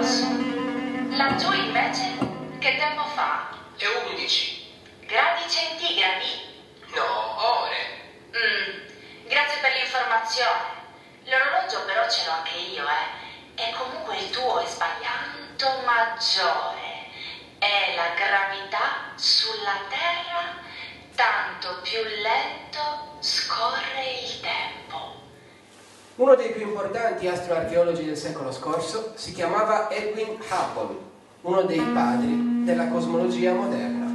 basso. Laggiù invece che tempo fa? È 11. Gradi centigradi? No, ore. Grazie per l'informazione. L'orologio però ce l'ho anche io, E comunque il tuo è sbagliato maggiore. È la gravità sulla Terra, tanto più lento scorre il tempo. Uno dei più importanti astroarcheologi del secolo scorso si chiamava Edwin Hubble, uno dei padri della cosmologia moderna.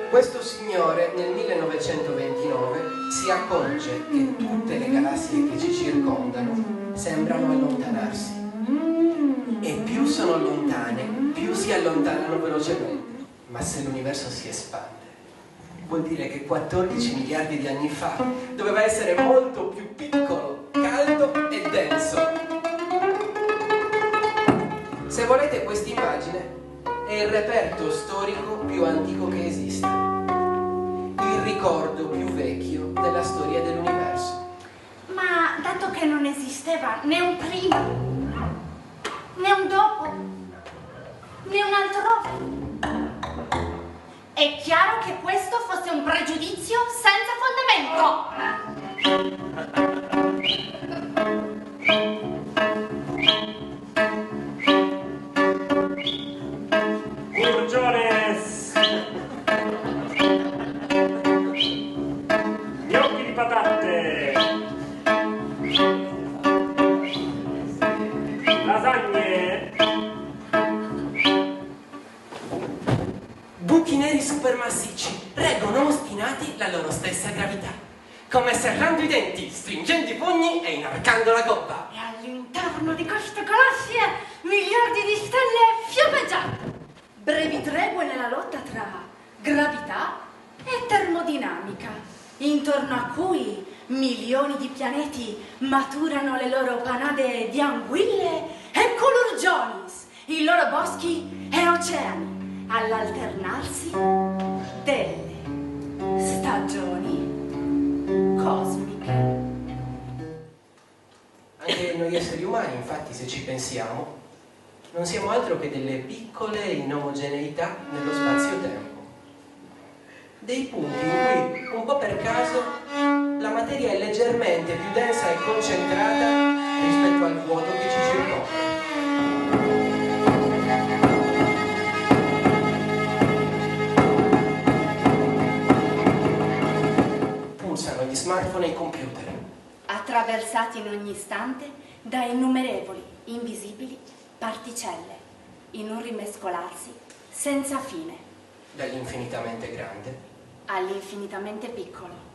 Questo signore nel 1929 si accorge che tutte le galassie che ci circondano sembrano allontanarsi. E più sono lontane, più si allontanano velocemente. Ma se l'universo si espande, vuol dire che 14 miliardi di anni fa doveva essere molto più piccolo, caldo e denso. Se volete, questa immagine è il reperto storico più antico che esista, il ricordo più vecchio della storia dell'universo. Ma dato che non esisteva né un prima, né un dopo, né un altrove, è chiaro che questo fosse un pregiudizio senza fondamento. Curgiones! Gnocchi di patate! Lasagne! Buchi neri supermassicci reggono ostinati la loro stessa gravità, come serrando i denti, stringendo i pugni e inarcando la gobba. E all'interno di queste galassie miliardi di stelle fiammeggianti. Brevi tregue nella lotta tra gravità e termodinamica, intorno a cui milioni di pianeti maturano le loro panade di anguille e colurgionis, i loro boschi e oceani, all'alternarsi delle stagioni cosmiche. Anche noi esseri umani, infatti, se ci pensiamo, non siamo altro che delle piccole inomogeneità nello spazio-tempo. Dei punti in cui, un po' per caso, la materia è leggermente più densa e concentrata rispetto al vuoto che ci circonda. Pulsano gli smartphone e i computer, Attraversati in ogni istante da innumerevoli, invisibili particelle, in un rimescolarsi senza fine, dall'infinitamente grande all'infinitamente piccolo.